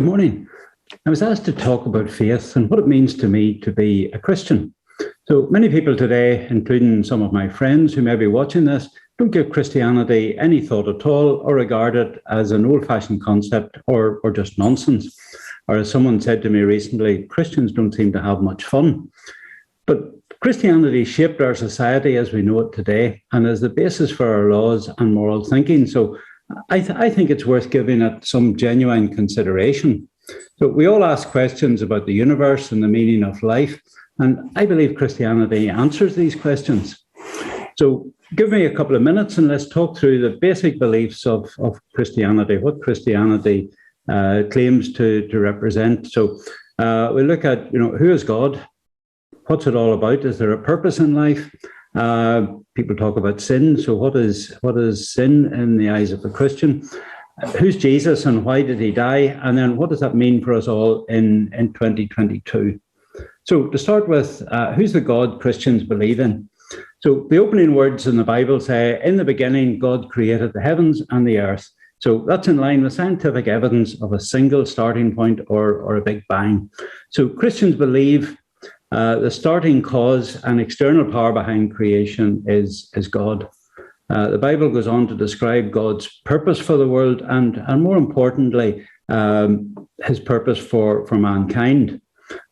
Good morning. I was asked to talk about faith and what it means to me to be a Christian. So many people today, including some of my friends who may be watching this, don't give Christianity any thought at all or regard it as an old-fashioned concept or just nonsense. Or as someone said to me recently, Christians don't seem to have much fun. But Christianity shaped our society as we know it today and is the basis for our laws and moral thinking. So I think it's worth giving it some genuine consideration. So we all ask questions about the universe and the meaning of life, and I believe Christianity answers these questions. So give me a couple of minutes and let's talk through the basic beliefs of Christianity, what Christianity claims to represent. So we look at, who is God? What's it all about? Is there a purpose in life? People talk about sin. So what is sin in the eyes of a Christian? Who's Jesus and why did he die? And then what does that mean for us all in 2022? So to start with, who's the God Christians believe in? So the opening words in the Bible say, in the beginning, God created the heavens and the earth. So that's in line with scientific evidence of a single starting point or a big bang. So Christians believe the starting cause and external power behind creation is God. The Bible goes on to describe God's purpose for the world and more importantly, his purpose for mankind.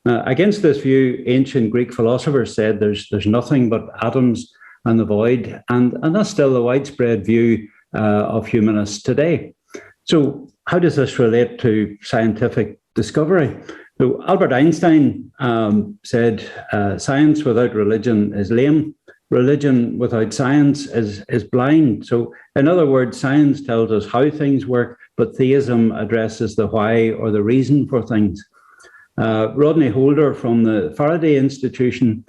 Against this view, ancient Greek philosophers said there's nothing but atoms and the void, and that's still the widespread view of humanists today. So how does this relate to scientific discovery? So Albert Einstein said, science without religion is lame. Religion without science is blind. So in other words, science tells us how things work, but theism addresses the why or the reason for things. Rodney from the Faraday Institution,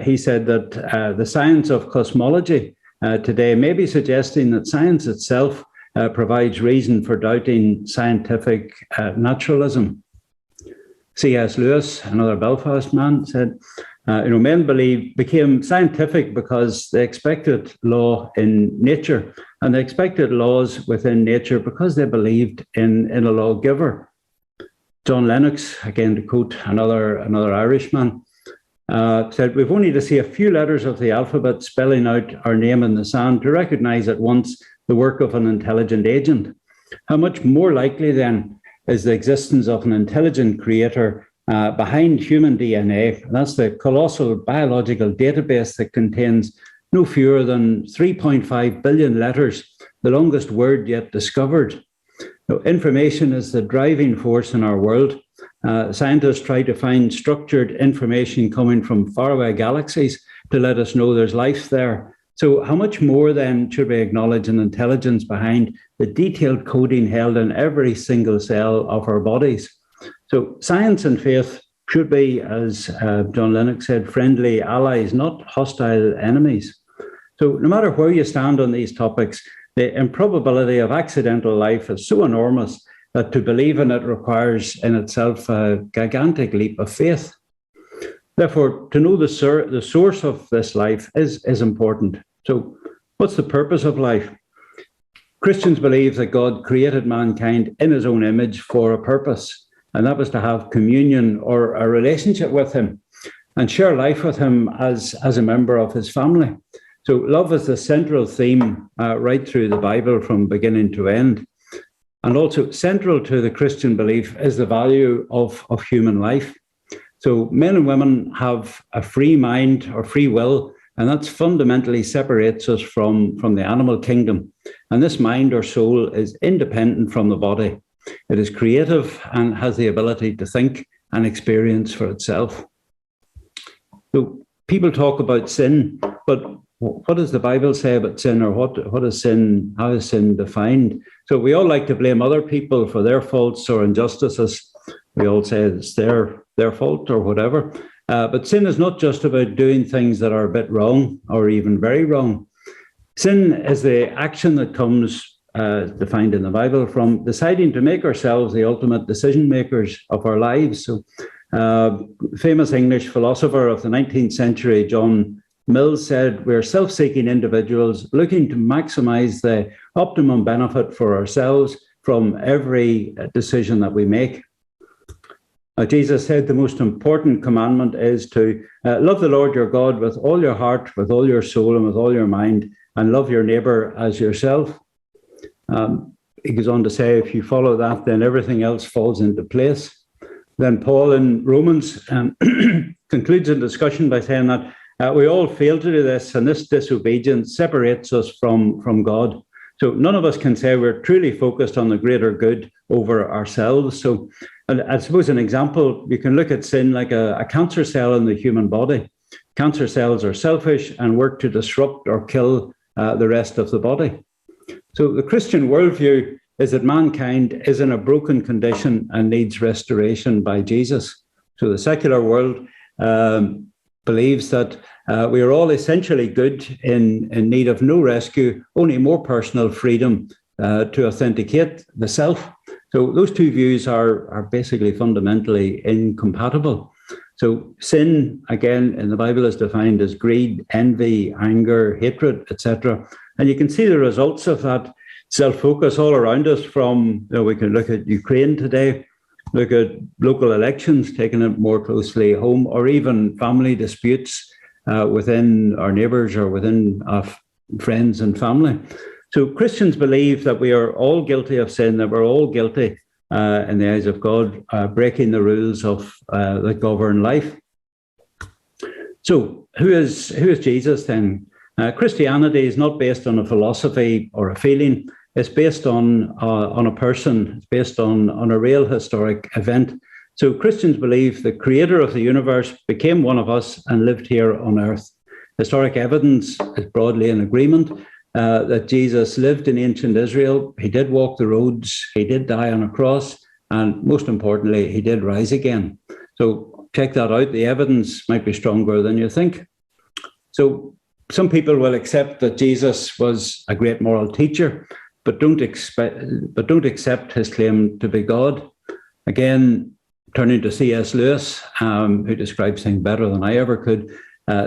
he said that the science of cosmology today may be suggesting that science itself provides reason for doubting scientific naturalism. C.S. Lewis, another Belfast man, said, men became scientific because they expected law in nature, and they expected laws within nature because they believed in a lawgiver. John Lennox, again to quote another Irishman, said, we've only to see a few letters of the alphabet spelling out our name in the sand to recognize at once the work of an intelligent agent. How much more likely then is the existence of an intelligent creator behind human DNA? That's the colossal biological database that contains no fewer than 3.5 billion letters, the longest word yet discovered. Information is the driving force in our world. Scientists try to find structured information coming from faraway galaxies to let us know there's life there. So how much more then should we acknowledge an intelligence behind the detailed coding held in every single cell of our bodies? So science and faith should be, as John Lennox said, friendly allies, not hostile enemies. So no matter where you stand on these topics, the improbability of accidental life is so enormous that to believe in it requires in itself a gigantic leap of faith. Therefore, to know the source of this life is important. So what's the purpose of life? Christians believe that God created mankind in his own image for a purpose, and that was to have communion or a relationship with him and share life with him as a member of his family. So love is the central theme right through the Bible from beginning to end. And also central to the Christian belief is the value of human life. So men and women have a free mind or free will, and that fundamentally separates us from the animal kingdom. And this mind or soul is independent from the body. It is creative and has the ability to think and experience for itself. So people talk about sin, but what does the Bible say about sin, or what is sin? How is sin defined? So we all like to blame other people for their faults or injustices. We all say it's their fault or whatever. But sin is not just about doing things that are a bit wrong or even very wrong. Sin is the action that comes, defined in the Bible, from deciding to make ourselves the ultimate decision makers of our lives. So famous English philosopher of the 19th century, John Mills, said, we're self-seeking individuals looking to maximize the optimum benefit for ourselves from every decision that we make. Jesus said the most important commandment is to love the Lord your God with all your heart, with all your soul, and with all your mind, and love your neighbour as yourself. He goes on to say, if you follow that, then everything else falls into place. Then Paul in Romans concludes the discussion by saying that we all fail to do this, and this disobedience separates us from God. So none of us can say we're truly focused on the greater good over ourselves. So I suppose an example, you can look at sin like a cancer cell in the human body. Cancer cells are selfish and work to disrupt or kill the rest of the body. So the Christian worldview is that mankind is in a broken condition and needs restoration by Jesus. So the secular world believes that we are all essentially good in need of no rescue, only more personal freedom to authenticate the self. So those two views are basically fundamentally incompatible. So sin, again, in the Bible is defined as greed, envy, anger, hatred, etc. And you can see the results of that self-focus all around us from, we can look at Ukraine today, look at local elections, taking it more closely home, or even family disputes within our neighbours or within our friends and family. So Christians believe that we are all guilty of sin, that we're all guilty in the eyes of God, breaking the rules of that govern life. So who is Jesus then? Christianity is not based on a philosophy or a feeling. It's based on a person. It's based on a real historic event. So Christians believe the creator of the universe became one of us and lived here on earth. Historic evidence is broadly in agreement that Jesus lived in ancient Israel. He did walk the roads. He did die on a cross. And most importantly, he did rise again. So check that out. The evidence might be stronger than you think. So some people will accept that Jesus was a great moral teacher, but don't accept his claim to be God. Again, turning to C.S. Lewis, who describes things better than I ever could,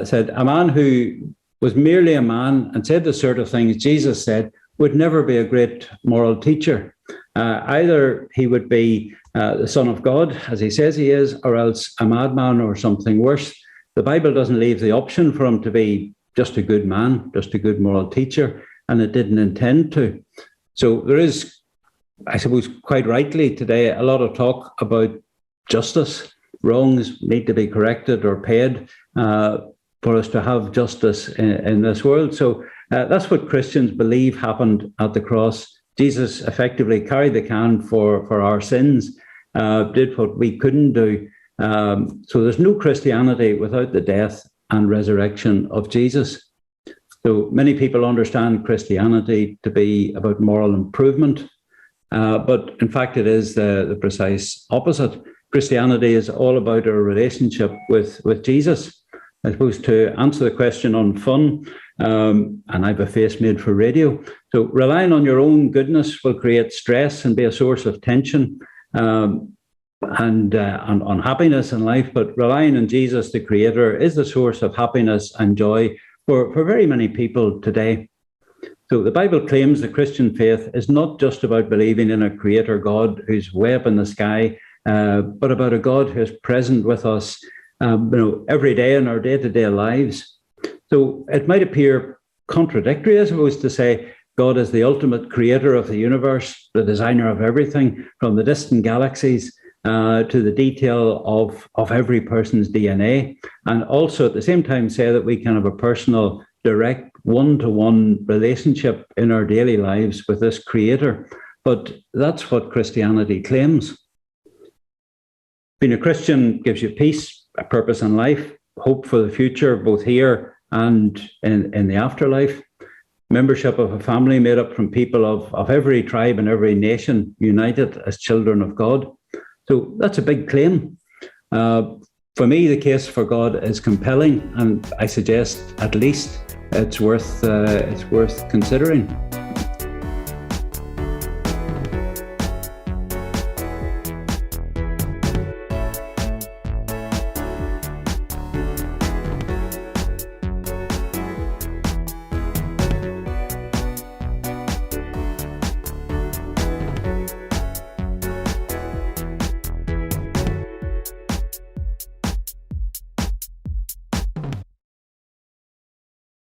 said, a man who was merely a man and said the sort of things Jesus said would never be a great moral teacher. Either he would be the Son of God, as he says he is, or else a madman or something worse. The Bible doesn't leave the option for him to be just a good man, just a good moral teacher, and it didn't intend to. So there is, I suppose, quite rightly today, a lot of talk about justice. Wrongs need to be corrected or paid for us to have justice in this world. So that's what Christians believe happened at the cross. Jesus effectively carried the can for our sins, did what we couldn't do. So there's no Christianity without the death and resurrection of Jesus. So many people understand Christianity to be about moral improvement, but in fact it is the precise opposite. Christianity is all about our relationship with Jesus. I suppose to answer the question on fun, and I have a face made for radio, so relying on your own goodness will create stress and be a source of tension and unhappiness in life, but relying on Jesus, the Creator, is the source of happiness and joy for very many people today. So the Bible claims the Christian faith is not just about believing in a Creator God who's way up in the sky, but about a God who is present with us every day in our day-to-day lives. So it might appear contradictory, I suppose, to say God is the ultimate creator of the universe, the designer of everything, from the distant galaxies to the detail of every person's DNA, and also at the same time say that we can have a personal, direct, one-to-one relationship in our daily lives with this creator. But that's what Christianity claims. Being a Christian gives you peace, a purpose in life, hope for the future, both here and in the afterlife. Membership of a family made up from people of every tribe and every nation, united as children of God. So that's a big claim. For me, the case for God is compelling, and I suggest at least it's worth considering.